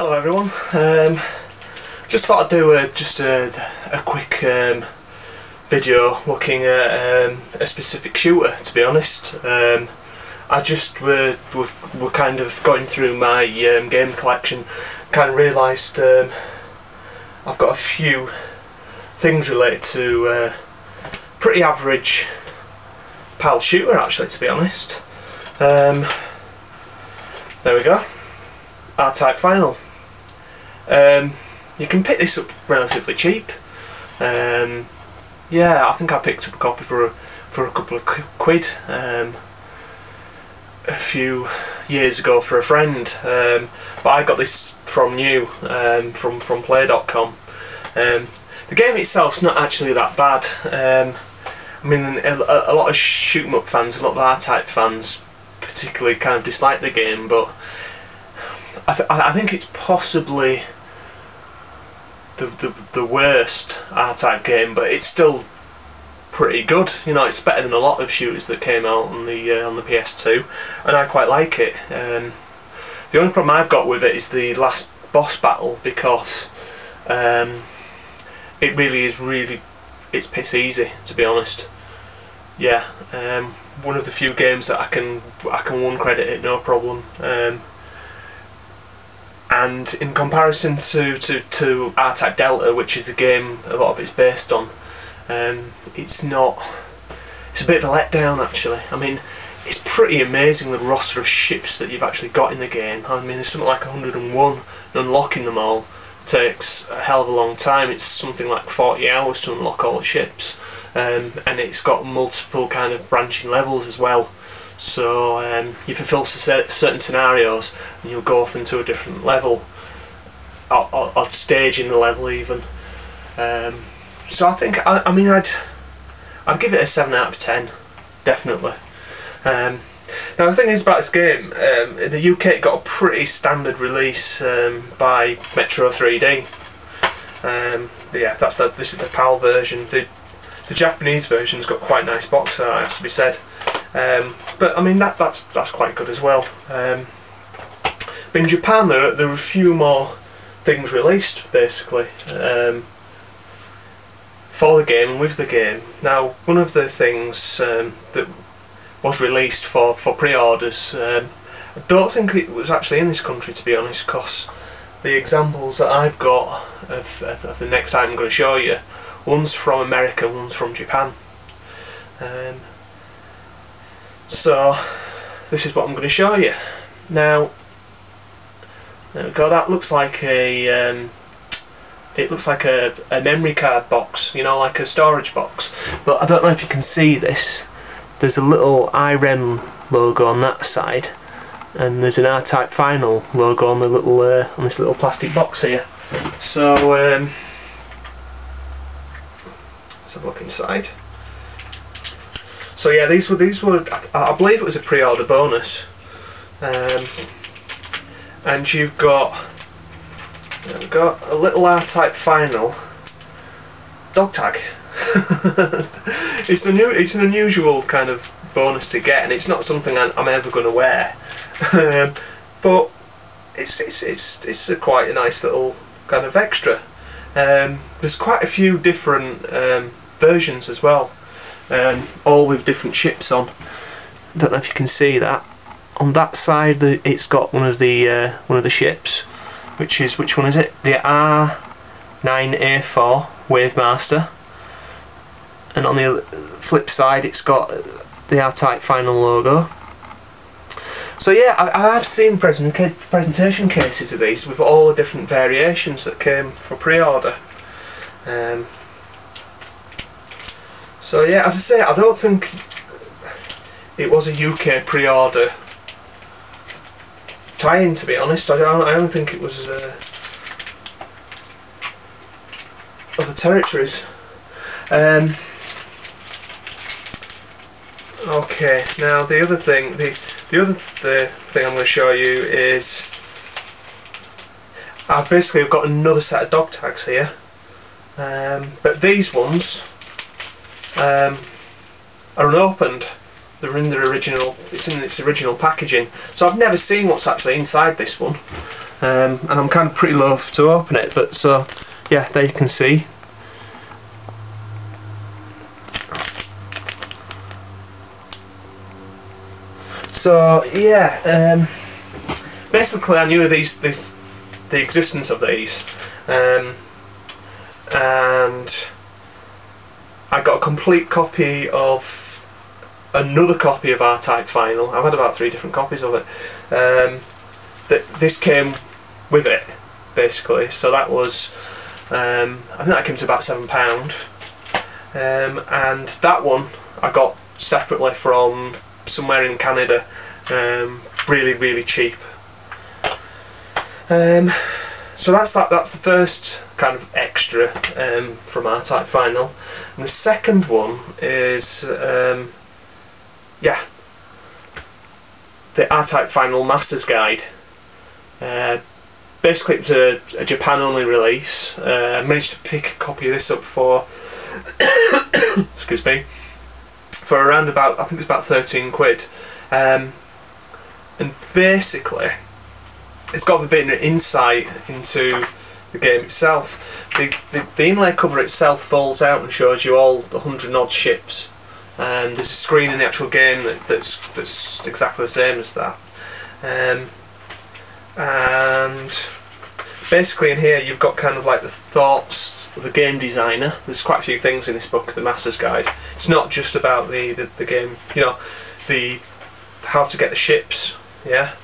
Hello everyone. Just thought I'd do a quick video looking at a specific shooter. To be honest, I just were kind of going through my game collection, kind of realised I've got a few things related to pretty average PAL shooter actually. To be honest, there we go. R-Type Final. You can pick this up relatively cheap. Yeah, I think I picked up a copy for a couple of quid a few years ago for a friend. But I got this from new, from Play.com. The game itself's not actually that bad. I mean, a lot of shoot 'em up fans, a lot of R-Type fans, particularly kind of dislike the game, but I think it's possibly the worst R-Type game, but it's still pretty good. You know, it's better than a lot of shooters that came out on the PS2, and I quite like it. The only problem I've got with it is the last boss battle, because it really is it's piss easy, to be honest. Yeah, one of the few games that I can one credit it no problem. And in comparison to R-Type Delta, which is the game a lot of it's based on, it's a bit of a letdown actually. I mean, it's pretty amazing the roster of ships that you've actually got in the game. I mean, there's something like 101, and unlocking them all takes a hell of a long time. It's something like 40 hours to unlock all the ships, and it's got multiple kind of branching levels as well. So you fulfill certain scenarios and you'll go off into a different level, or stage in the level even. So I think, I mean, I'd give it a 7 out of 10, definitely. Now the thing is about this game, in the UK it got a pretty standard release by Metro 3D. Yeah, this is the PAL version. The Japanese version's got quite nice box art, has to be said. But I mean that's quite good as well. But in Japan there were a few more things released basically for the game and with the game. Now one of the things that was released for pre-orders, I don't think it was actually in this country, to be honest, because the examples that I've got of the next item I'm going to show you, one's from America, one's from Japan. So this is what I'm going to show you. Now there we go. That looks like a a memory card box, you know, like a storage box. But I don't know if you can see this. There's a little IREM logo on that side, and there's an R-Type Final logo on the little on this little plastic box here. So let's have a look inside. So yeah, these were I believe it was a pre-order bonus, and you've got a little R-Type Final dog tag. It's an unusual kind of bonus to get, and it's not something I'm ever going to wear. But it's quite a nice little kind of extra. There's quite a few different versions as well. All with different ships on. Don't know if you can see that. On that side, it's got one of the ships, which one is it? The R9A4 Wavemaster. And on the flip side, it's got the R-Type Final logo. So yeah, I have seen presentation cases of these with all the different variations that came for pre-order. So yeah, as I say, I don't think it was a UK pre-order tie-in, to be honest. I don't think it was other territories. Okay, now the other thing I'm going to show you is I've basically got another set of dog tags here, but these ones are unopened. They're in their original. It's in its original packaging. So I've never seen what's actually inside this one. and I'm kind of pretty loath to open it, but so yeah, there you can see. So yeah, basically I knew the existence of these, and I got a complete copy of another copy of R-Type Final. I've had about 3 different copies of it. This came with it, basically. So that was, I think that came to about £7, and that one I got separately from somewhere in Canada, really, really cheap. So that's the first kind of extra from R-Type Final, and the second one is yeah, the R-Type Final Master's Guide. Basically it was a Japan only release. I managed to pick a copy of this up for excuse me, for around about, I think it's about 13 quid, and basically it's got a bit of insight into the game itself. The inlay cover itself folds out and shows you all the 100 odd ships, and there's a screen in the actual game that's exactly the same as that. And basically in here you've got kind of like the thoughts of the game designer. There's quite a few things in this book, the Master's Guide. It's not just about the game, you know, the how to get the ships, yeah.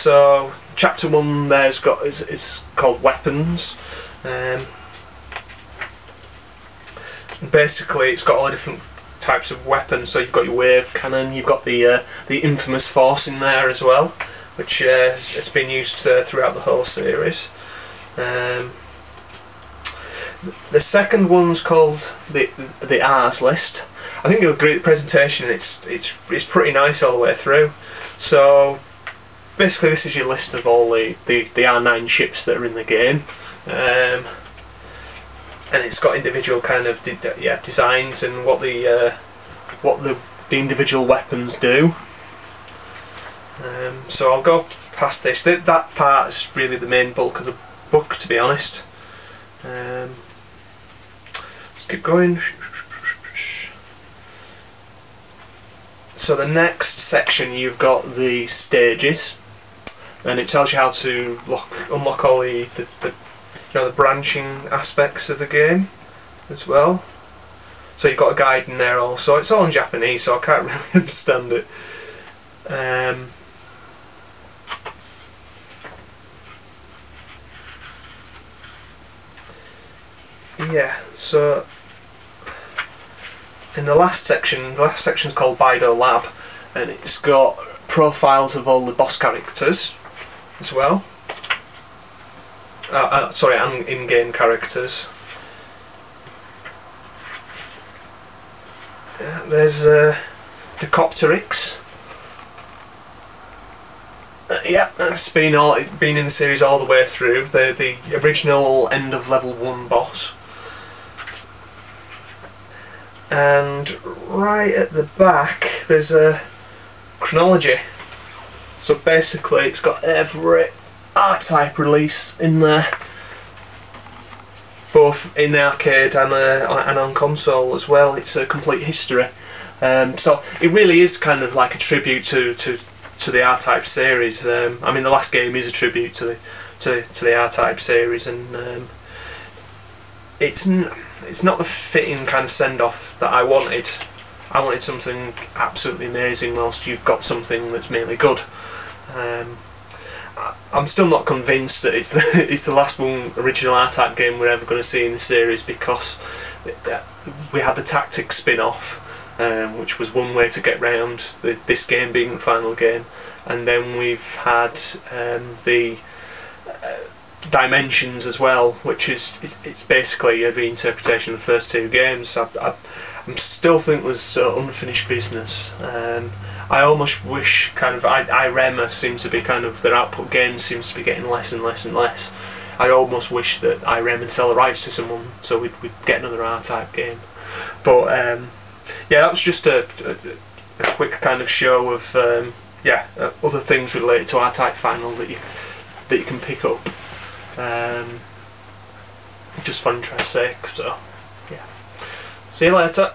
So chapter 1 there's got is called Weapons. Basically it's got all the different types of weapons. So you've got your wave cannon, you've got the infamous force in there as well, which has been used throughout the whole series. The second one's called the R's list. I think you'll agree with the presentation. It's pretty nice all the way through. So basically this is your list of all the R9 ships that are in the game, and it's got individual kind of designs and what the individual weapons do. So I'll go past this. That part is really the main bulk of the book, to be honest. Let's keep going. So the next section you've got the stages, and it tells you how to unlock all the branching aspects of the game as well. So you've got a guide in there also. It's all in Japanese, so I can't really understand it. Yeah, so in the last section is called Baido Lab, and it's got profiles of all the boss characters as well. Sorry, and in-game characters. Yeah, there's the Copterix. Yeah, that's been in the series all the way through. The original end of level 1 boss. And right at the back there's a chronology. So basically it's got every R-Type release in there, both in the arcade and on console as well. It's a complete history. So it really is kind of like a tribute to the R-Type series. I mean, the last game is a tribute to the R-Type series, and it's not the fitting kind of send-off that I wanted. I wanted something absolutely amazing whilst you've got something that's mainly good. I'm still not convinced that it's the last one original R-Type game we're ever going to see in the series, because we had the Tactics spin-off, which was one way to get round this game being the final game, and then we've had the Dimensions as well, which is it's basically a reinterpretation of the first 2 games. I still think there's unfinished business. I almost wish kind of IREMA seems to be kind of their output games seems to be getting less and less and less. I almost wish that IREMA would sell the rights to someone so we'd get another R-Type game. But yeah, that was just a quick kind of show of other things related to R-Type Final that that you can pick up, just for interest's sake. So yeah, see you later.